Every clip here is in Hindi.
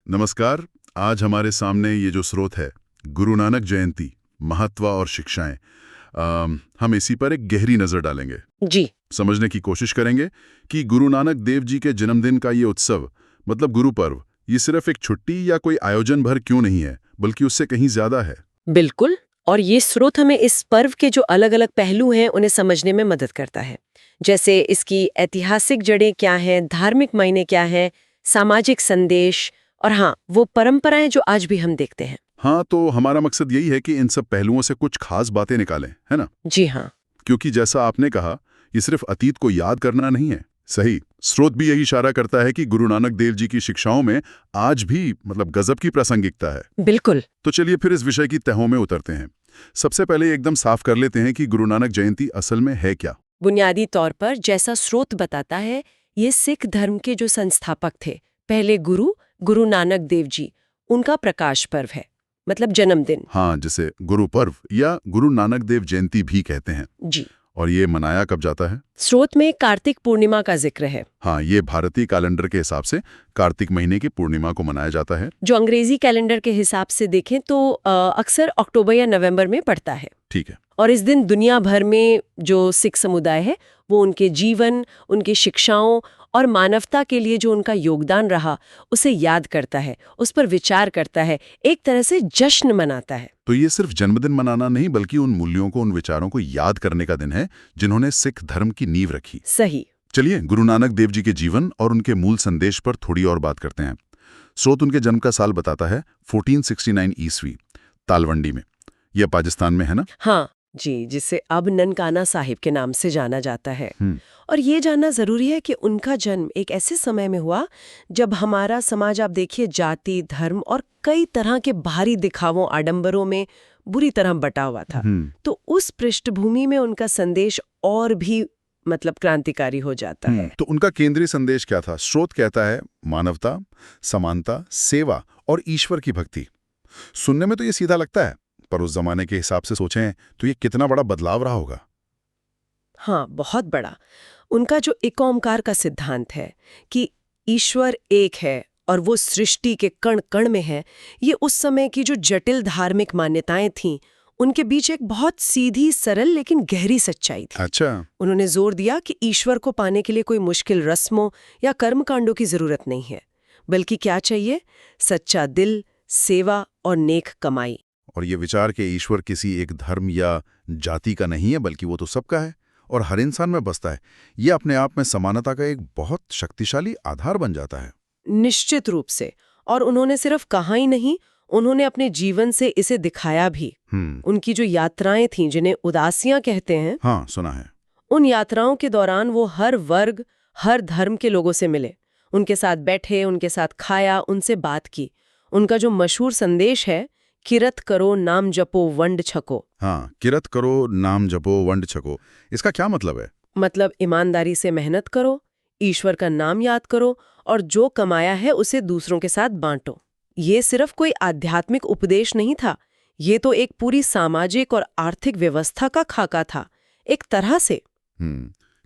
नमस्कार। आज हमारे सामने ये जो स्रोत है, गुरु नानक जयंती, महत्व और शिक्षाएं, हम इसी पर एक गहरी नजर डालेंगे। जी। समझने की कोशिश करेंगे कि गुरु नानक देव जी के जन्मदिन का ये उत्सव, मतलब गुरु पर्व, ये सिर्फ एक छुट्टी या कोई आयोजन भर क्यों नहीं है, बल्कि उससे कहीं ज्यादा है। बिल्कुल। और ये स्रोत हमें इस पर्व के जो अलग अलग पहलू हैं उन्हें समझने में मदद करता है। जैसे इसकी ऐतिहासिक जड़ें क्या हैं, धार्मिक मायने क्या है, सामाजिक संदेश और हाँ, वो परंपराएं जो आज भी हम देखते हैं। हाँ, तो हमारा मकसद यही है कि इन सब पहलुओं से कुछ खास बातें निकालें, है ना? जी हाँ। क्योंकि जैसा आपने कहा, ये सिर्फ अतीत को याद करना नहीं है। सही। स्रोत भी यही इशारा करता है कि गुरु नानक देव जी की शिक्षाओं में आज भी गजब की प्रासंगिकता है। बिल्कुल। तो चलिए फिर इस विषय की तहों में उतरते हैं। सबसे पहले एकदम साफ कर लेते हैं कि गुरु नानक जयंती असल में है क्या। बुनियादी तौर पर जैसा स्रोत बताता है, ये सिख धर्म के जो संस्थापक थे, पहले गुरु गुरु नानक देव जी, उनका प्रकाश पर्व है, मतलब जन्मदिन। हाँ, जिसे गुरु पर्व या गुरु नानक देव जयंती भी कहते हैं। जी। और ये मनाया कब जाता है? स्रोत में कार्तिक पूर्णिमा का जिक्र है। हाँ, ये भारतीय कैलेंडर के हिसाब से कार्तिक महीने की पूर्णिमा को मनाया जाता है। जो अंग्रेजी कैलेंडर के हिसाब से देखें तो अक्सर अक्टूबर या नवंबर में पड़ता है। ठीक है। और इस दिन दुनिया भर में जो सिख समुदाय है वो उनके जीवन, उनकी शिक्षाओं और मानवता के लिए जो उनका योगदान रहा उसे याद करता है, उस पर विचार करता है, एक तरह से जश्न मनाता है। तो ये सिर्फ जन्मदिन मनाना नहीं, बल्कि उन मूल्यों को, उन विचारों को याद करने का दिन है जिन्होंने सिख धर्म की नींव रखी। सही। चलिए गुरु नानक देव जी के जीवन और उनके मूल संदेश पर थोड़ी और बात करते हैं। स्रोत उनके जन्म का साल बताता है 1469 ईस्वी, तालवंडी में। यह पाकिस्तान में है ना? हाँ जी, जिसे अब ननकाना साहिब के नाम से जाना जाता है। और ये जानना जरूरी है कि उनका जन्म एक ऐसे समय में हुआ जब हमारा समाज, आप देखिए, जाति, धर्म और कई तरह के बाहरी दिखावों, आडंबरों में बुरी तरह बटा हुआ था। तो उस पृष्ठभूमि में उनका संदेश और भी क्रांतिकारी हो जाता है। तो उनका केंद्रीय संदेश क्या था? स्रोत कहता है मानवता, समानता, सेवा और ईश्वर की भक्ति। सुनने में तो ये सीधा लगता है, पर उस जमाने के हिसाब से सोचें तो ये कितना बड़ा बदलाव रहा होगा। हाँ, बहुत बड़ा। उनका जो एक ओंकार का सिद्धांत है कि ईश्वर एक है और वो सृष्टि के कण कण में है, ये उस समय की जो जटिल धार्मिक मान्यताएं थीं, उनके बीच एक बहुत सीधी, सरल लेकिन गहरी सच्चाई थी। अच्छा। उन्होंने जोर दिया कि ईश्वर को पाने के लिए कोई मुश्किल रस्मों या कर्मकांडों की जरूरत नहीं है, बल्कि क्या चाहिए? सच्चा दिल, सेवा और नेक कमाई। और ये विचार के ईश्वर किसी एक धर्म या जाति का नहीं है, बल्कि वो तो सबका है और हर इंसान में बसता है। ये अपने आप में समानता का एक बहुत शक्तिशाली आधार बन जाता है। निश्चित रूप से। और उन्होंने सिर्फ कहा ही नहीं, उन्होंने अपने जीवन से इसे दिखाया भी। उनकी जो यात्राएं थीं, जिन्हें उदासियां कहते हैं, हाँ, सुना है। उन यात्राओं के दौरान वो हर वर्ग, हर धर्म के लोगों से मिले, उनके साथ बैठे, उनके साथ खाया, उनसे बात की। उनका जो मशहूर संदेश है, किरत करो नाम जपो वंड छको। हाँ, किरत करो नाम जपो वंड छको, इसका क्या मतलब है? मतलब ईमानदारी से मेहनत करो, ईश्वर का नाम याद करो और जो कमाया है उसे दूसरों के साथ बांटो। ये सिर्फ कोई आध्यात्मिक उपदेश नहीं था, ये तो एक पूरी सामाजिक और आर्थिक व्यवस्था का खाका था, एक तरह से।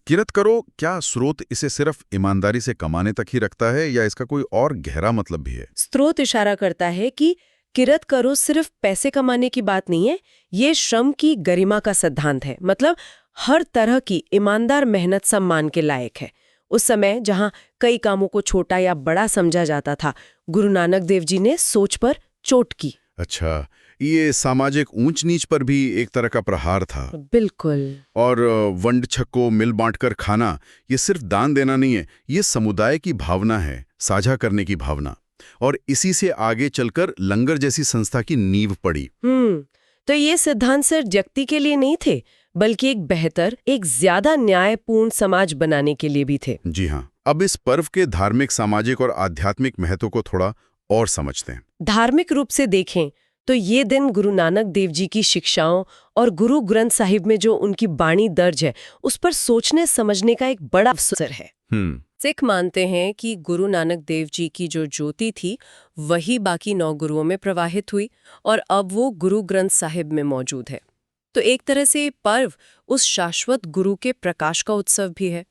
किरत करो, क्या स्रोत इसे सिर्फ ईमानदारी से कमाने तक ही रखता है या इसका कोई और गहरा मतलब भी है? स्रोत इशारा करता है कि किरत करो सिर्फ पैसे कमाने की बात नहीं है, ये श्रम की गरिमा का सिद्धांत है। मतलब हर तरह की ईमानदार मेहनत सम्मान के लायक है। उस समय जहां कई कामों को छोटा या बड़ा समझा जाता था, गुरु नानक देव जी ने सोच पर चोट की। अच्छा, ये सामाजिक ऊंच नीच पर भी एक तरह का प्रहार था। बिल्कुल। और वंड छक्को, मिल बांटकर खाना, ये सिर्फ दान देना नहीं है, ये समुदाय की भावना है, साझा करने की भावना। और इसी से आगे चलकर लंगर जैसी संस्था की नींव पड़ी। तो ये सिद्धांत सिर्फ व्यक्ति के लिए नहीं थे, बल्कि एक बेहतर, एक ज्यादा न्यायपूर्ण समाज बनाने के लिए भी थे। जी हाँ। अब इस पर्व के धार्मिक, सामाजिक और आध्यात्मिक महत्व को थोड़ा और समझते हैं। धार्मिक रूप से देखें तो ये दिन गुरु नानक देव जी की शिक्षाओं और गुरु ग्रंथ साहिब में जो उनकी बाणी दर्ज है, उस पर सोचने समझने का एक बड़ा अवसर है। सिख मानते हैं कि गुरु नानक देव जी की जो ज्योति थी वही बाकी 9 गुरुओं में प्रवाहित हुई और अब वो गुरु ग्रंथ साहिब में मौजूद है। तो एक तरह से पर्व उस शाश्वत गुरु के प्रकाश का उत्सव भी है।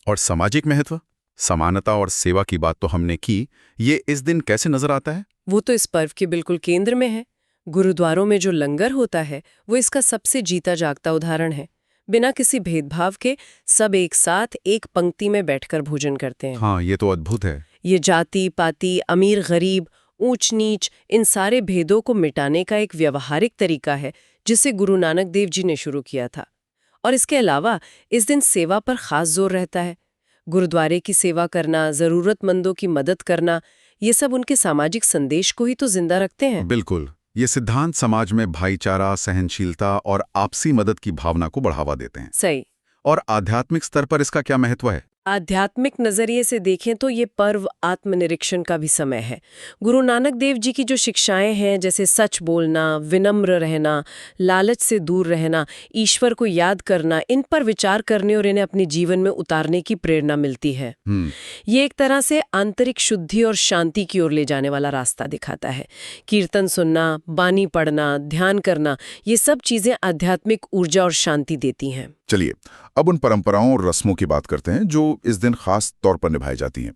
और सामाजिक महत्व? समानता और सेवा की बात तो हमने की, ये इस दिन कैसे नजर आता है? वो तो इस पर्व के बिल्कुल केंद्र में है। गुरुद्वारों में जो लंगर होता है वो इसका सबसे जीता जागता उदाहरण है। बिना किसी भेदभाव के सब एक साथ एक पंक्ति में बैठकर भोजन करते हैं। हाँ, ये तो अद्भुत है। ये जाति पाति, अमीर गरीब, ऊंच नीच, इन सारे भेदों को मिटाने का एक व्यवहारिक तरीका है जिसे गुरु नानक देव जी ने शुरू किया था। और इसके अलावा इस दिन सेवा पर खास जोर रहता है। गुरुद्वारे की सेवा करना, जरूरतमंदों की मदद करना, ये सब उनके सामाजिक संदेश को ही तो जिंदा रखते हैं। बिल्कुल, ये सिद्धांत समाज में भाईचारा, सहनशीलता और आपसी मदद की भावना को बढ़ावा देते हैं। सही। और आध्यात्मिक स्तर पर इसका क्या महत्व है? आध्यात्मिक नजरिए से देखें तो ये पर्व आत्मनिरीक्षण का भी समय है। गुरु नानक देव जी की जो शिक्षाएं हैं, जैसे सच बोलना, विनम्र रहना, लालच से दूर रहना, ईश्वर को याद करना, इन पर विचार करने और इन्हें अपने जीवन में उतारने की प्रेरणा मिलती है। ये एक तरह से आंतरिक शुद्धि और शांति की ओर ले जाने वाला रास्ता दिखाता है। कीर्तन सुनना, बानी पढ़ना, ध्यान करना, ये सब चीजें आध्यात्मिक ऊर्जा और शांति देती हैं। चलिए, अब उन परंपराओं और रस्मों की बात करते हैं जो इस दिन खास तौर पर निभाई जाती हैं।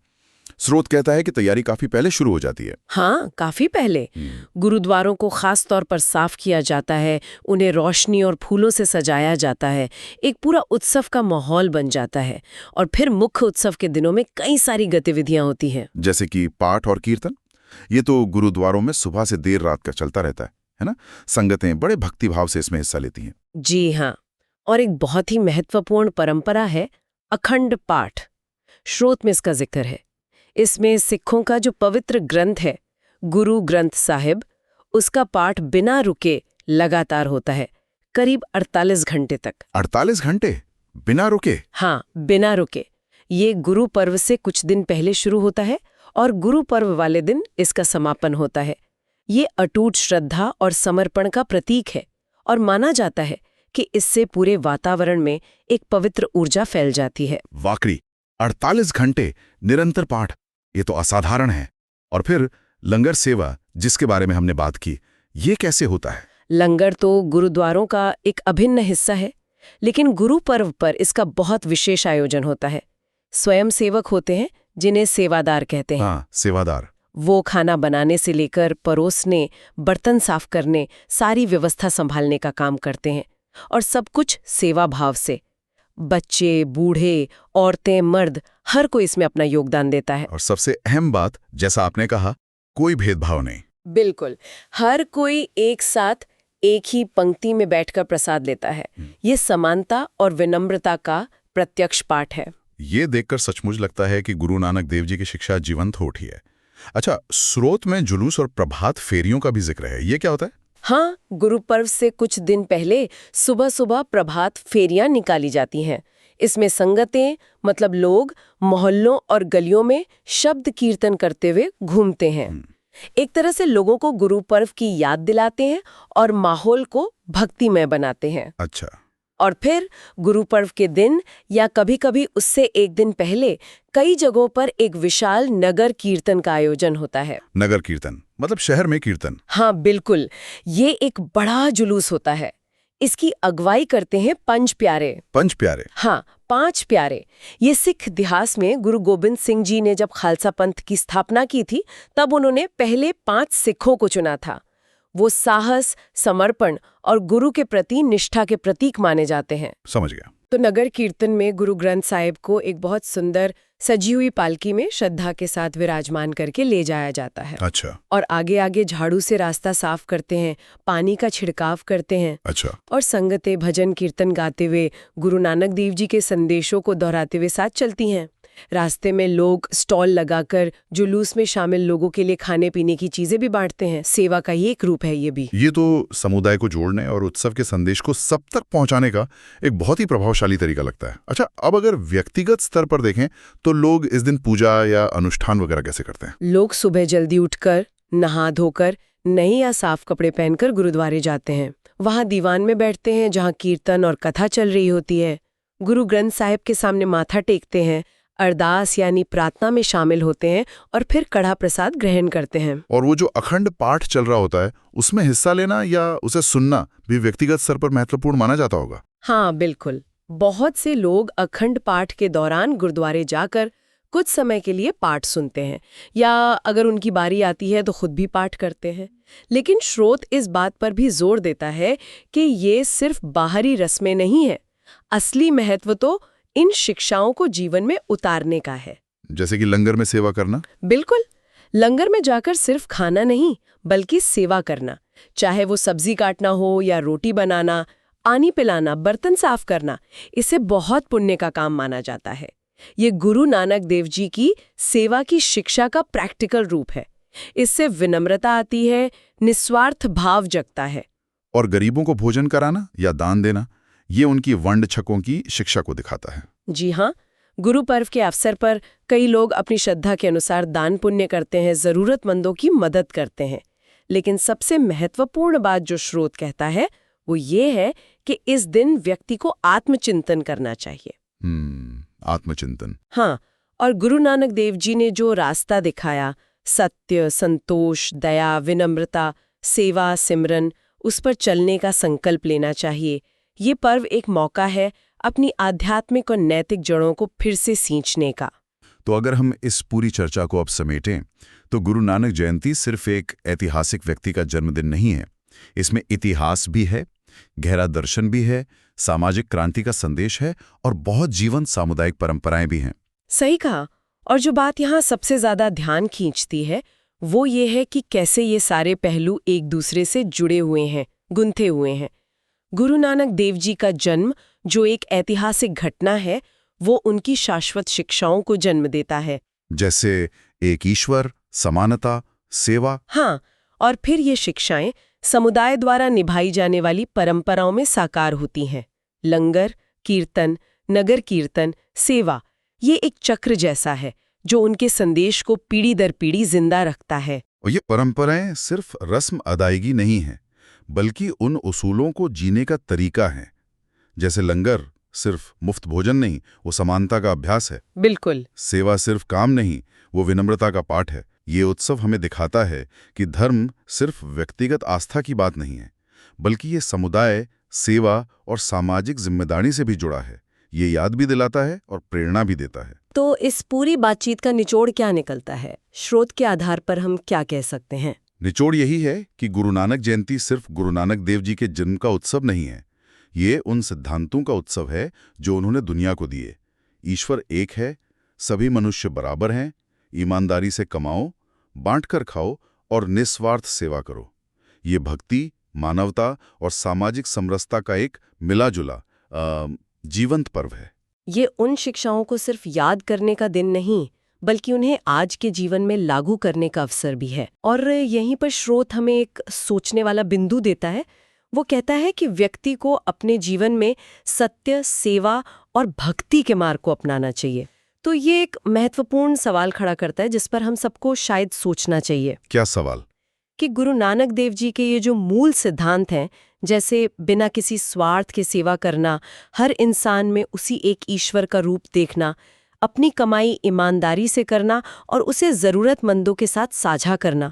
स्रोत कहता है कि तैयारी काफी पहले शुरू हो जाती है। हाँ, काफी पहले। गुरुद्वारों को खास तौर पर साफ किया जाता है, उन्हें रोशनी और फूलों से सजाया जाता है, एक पूरा उत्सव का माहौल बन जाता है। और फिर मुख्य उत्सव के दिनों में कई सारी गतिविधियां होती हैं, जैसे कि पाठ और कीर्तन। ये तो गुरुद्वारों में सुबह से देर रात का चलता रहता है ना? संगतें बड़े भक्तिभाव से इसमें हिस्सा लेती हैं। जी हाँ। और एक बहुत ही महत्वपूर्ण परंपरा है अखंड पाठ। स्रोत में इसका जिक्र है। इसमें सिखों का जो पवित्र ग्रंथ है, गुरु ग्रंथ साहिब, उसका पाठ बिना रुके लगातार होता है, करीब 48 घंटे तक। 48 घंटे बिना रुके? हाँ, बिना रुके। ये गुरु पर्व से कुछ दिन पहले शुरू होता है और गुरु पर्व वाले दिन इसका समापन होता है। ये अटूट श्रद्धा और समर्पण का प्रतीक है और माना जाता है कि इससे पूरे वातावरण में एक पवित्र ऊर्जा फैल जाती है। वाकई 48 घंटे निरंतर पाठ, ये तो असाधारण है। और फिर लंगर सेवा, जिसके बारे में हमने बात की, ये कैसे होता है? लंगर तो गुरुद्वारों का एक अभिन्न हिस्सा है, लेकिन गुरु पर्व पर इसका बहुत विशेष आयोजन होता है। स्वयं सेवक होते हैं जिन्हें सेवादार कहते हैं। हाँ, सेवादार। वो खाना बनाने से लेकर परोसने, बर्तन साफ करने, सारी व्यवस्था संभालने का काम करते हैं, और सब कुछ सेवा भाव से। बच्चे, बूढ़े, औरतें, मर्द, हर कोई इसमें अपना योगदान देता है। और सबसे अहम बात, जैसा आपने कहा, कोई भेदभाव नहीं। बिल्कुल, हर कोई एक साथ एक ही पंक्ति में बैठकर प्रसाद लेता है। ये समानता और विनम्रता का प्रत्यक्ष पाठ है। ये देखकर सचमुच लगता है कि गुरु नानक देव जी की शिक्षा जीवंत हो उठी है। अच्छा, स्रोत में जुलूस और प्रभात फेरियों का भी जिक्र है, ये क्या होता है? हाँ, गुरु पर्व से कुछ दिन पहले सुबह सुबह प्रभात फेरियां निकाली जाती हैं। इसमें संगतें, मतलब लोग, मोहल्लों और गलियों में शब्द कीर्तन करते हुए घूमते हैं। एक तरह से लोगों को गुरु पर्व की याद दिलाते हैं और माहौल को भक्तिमय बनाते हैं। अच्छा। और फिर गुरु पर्व के दिन या कभी-कभी उससे एक दिन पहले कई जगहों पर एक विशाल नगर कीर्तन का आयोजन होता है। नगर कीर्तन मतलब शहर में कीर्तन? हाँ, बिल्कुल। ये एक बड़ा जुलूस होता है। इसकी अगुवाई करते हैं पंच प्यारे। पंच प्यारे? हाँ, 5 प्यारे। ये सिख इतिहास में गुरु गोबिंद सिंह जी ने जब खालसा पंथ की स्थापना की थी, तब उन्होंने पहले 5 सिखों को चुना था। वो साहस, समर्पण और गुरु के प्रति निष्ठा के प्रतीक माने जाते हैं। समझ गया। तो नगर कीर्तन में गुरु ग्रंथ साहिब को एक बहुत सुंदर सजी हुई पालकी में श्रद्धा के साथ विराजमान करके ले जाया जाता है। अच्छा। और आगे आगे झाड़ू से रास्ता साफ करते हैं, पानी का छिड़काव करते हैं। अच्छा। और संगतें भजन कीर्तन गाते हुए गुरु नानक देव जी के संदेशों को दोहराते हुए साथ चलती हैं। रास्ते में लोग स्टॉल लगाकर जुलूस में शामिल लोगों के लिए खाने पीने की चीजें भी बांटते हैं। सेवा का ये एक रूप है। ये तो समुदाय को जोड़ने और उत्सव के संदेश को सब तक पहुंचाने का एक बहुत ही प्रभावशाली तरीका लगता है। अच्छा, अब अगर व्यक्तिगत स्तर पर देखें तो लोग इस दिन पूजा या अनुष्ठान वगैरह कैसे करते हैं? लोग सुबह जल्दी उठकर, नहा धोकर, नए या साफ कपड़े पहनकर गुरुद्वारे जाते हैं। वहां दीवान में बैठते हैं जहां कीर्तन और कथा चल रही होती है। गुरु ग्रंथ साहिब के सामने माथा टेकते हैं, अरदास यानी प्रार्थना में शामिल होते हैं और फिर कड़ा प्रसाद ग्रहण करते हैं। और वो जो अखंड पाठ चल रहा होता है, उसमें हिस्सा लेना या उसे सुनना भी व्यक्तिगत स्तर पर महत्वपूर्ण माना जाता होगा? हाँ, बिल्कुल। बहुत से लोग अखंड पाठ के दौरान गुरुद्वारे जाकर कुछ समय के लिए पाठ सुनते हैं या अगर उनकी बारी आती है तो खुद भी पाठ करते हैं। लेकिन स्रोत इस बात पर भी जोर देता है कि ये सिर्फ बाहरी रस्में नहीं है, असली महत्व तो इन शिक्षाओं को जीवन में उतारने का है। जैसे कि लंगर में सेवा करना। बिल्कुल, लंगर में जाकर सिर्फ खाना नहीं बल्कि सेवा करना, चाहे वो सब्जी काटना हो या रोटी बनाना, पानी पिलाना, बर्तन साफ करना, इसे बहुत पुण्य का काम माना जाता है। ये गुरु नानक देव जी की सेवा की शिक्षा का प्रैक्टिकल रूप है। इससे विनम्रता आती है, निस्वार्थ भाव जगता है। और गरीबों को भोजन कराना या दान देना, ये उनकी वंड छकों की शिक्षा को दिखाता है। जी हाँ, गुरु पर्व के अवसर पर कई लोग अपनी श्रद्धा के अनुसार दान पुण्य करते हैं, जरूरतमंदों की मदद करते हैं। लेकिन सबसे महत्वपूर्ण बात जो स्रोत कहता है वो ये है कि इस दिन व्यक्ति को आत्मचिंतन करना चाहिए। आत्मचिंतन। हाँ, और गुरु नानक देव जी ने जो रास्ता दिखाया, सत्य, संतोष, दया, विनम्रता, सेवा, सिमरन, उस पर चलने का संकल्प लेना चाहिए। ये पर्व एक मौका है अपनी आध्यात्मिक और नैतिक जड़ों को फिर से सींचने का। तो अगर हम इस पूरी चर्चा को अब समेटें तो गुरु नानक जयंती सिर्फ एक ऐतिहासिक व्यक्ति का जन्मदिन नहीं है। इसमें इतिहास भी है, गहरा दर्शन भी है, सामाजिक क्रांति का संदेश है और बहुत जीवंत सामुदायिक परंपराएं भी हैं। सही कहा। और जो बात यहाँ सबसे ज्यादा ध्यान खींचती है वो ये है कि कैसे ये सारे पहलू एक दूसरे से जुड़े हुए हैं, गुंथे हुए हैं। गुरु नानक देव जी का जन्म जो एक ऐतिहासिक घटना है, वो उनकी शाश्वत शिक्षाओं को जन्म देता है, जैसे एक ईश्वर, समानता, सेवा। हाँ, और फिर ये शिक्षाएं समुदाय द्वारा निभाई जाने वाली परंपराओं में साकार होती हैं। लंगर, कीर्तन, नगर कीर्तन, सेवा, ये एक चक्र जैसा है जो उनके संदेश को पीढ़ी दर पीढ़ी जिंदा रखता है। और ये परंपराएं सिर्फ रस्म अदायगी नहीं है, बल्कि उन उसूलों को जीने का तरीका है। जैसे लंगर सिर्फ मुफ्त भोजन नहीं, वो समानता का अभ्यास है। बिल्कुल। सेवा सिर्फ काम नहीं, वो विनम्रता का पाठ है। ये उत्सव हमें दिखाता है कि धर्म सिर्फ व्यक्तिगत आस्था की बात नहीं है, बल्कि ये समुदाय, सेवा और सामाजिक जिम्मेदारी से भी जुड़ा है। ये याद भी दिलाता है और प्रेरणा भी देता है। तो इस पूरी बातचीत का निचोड़ क्या निकलता है? स्रोत के आधार पर हम क्या कह सकते हैं? निचोड़ यही है कि गुरु नानक जयंती सिर्फ गुरु नानक देव जी के जन्म का उत्सव नहीं है। ये उन सिद्धांतों का उत्सव है जो उन्होंने दुनिया को दिए। ईश्वर एक है, सभी मनुष्य बराबर हैं, ईमानदारी से कमाओ, बांटकर खाओ और निस्वार्थ सेवा करो। ये भक्ति, मानवता और सामाजिक समरसता का एक मिला-जुला जीवंत पर्व है। ये उन शिक्षाओं को सिर्फ याद करने का दिन नहीं, बल्कि उन्हें आज के जीवन में लागू करने का अवसर भी है। और यहीं पर स्रोत हमें एक सोचने वाला बिंदु देता है। वो कहता है कि व्यक्ति को अपने जीवन में सत्य, सेवा और भक्ति के मार्ग को अपनाना चाहिए। तो ये एक महत्वपूर्ण सवाल खड़ा करता है जिस पर हम सबको शायद सोचना चाहिए। क्या सवाल? कि गुरु नानक देव जी के ये जो मूल सिद्धांत हैं, जैसे बिना किसी स्वार्थ के सेवा करना, हर इंसान में उसी एक ईश्वर का रूप देखना, अपनी कमाई ईमानदारी से करना और उसे ज़रूरतमंदों के साथ साझा करना,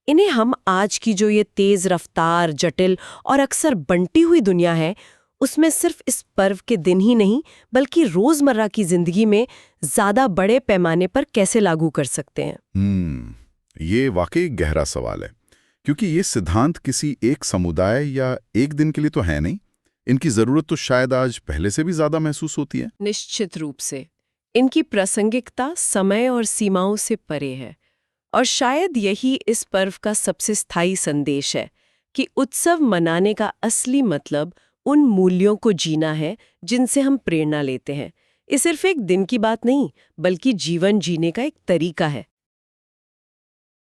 इन्हें हम आज की जो ये तेज़ रफ्तार, जटिल और अक्सर बंटी हुई दुनिया है, उसमें सिर्फ इस पर्व के दिन ही नहीं बल्कि रोज़मर्रा की ज़िंदगी में ज़्यादा बड़े पैमाने पर कैसे लागू कर सकते हैं? ये वाकई गहरा सवाल है, क्योंकि ये सिद्धांत किसी एक समुदाय या एक दिन के लिए तो है नहीं। इनकी ज़रूरत तो शायद आज पहले से भी ज़्यादा महसूस होती है। निश्चित रूप से इनकी प्रासंगिकता समय और सीमाओं से परे है। और शायद यही इस पर्व का सबसे स्थायी संदेश है कि उत्सव मनाने का असली मतलब उन मूल्यों को जीना है जिनसे हम प्रेरणा लेते हैं। ये सिर्फ एक दिन की बात नहीं, बल्कि जीवन जीने का एक तरीका है।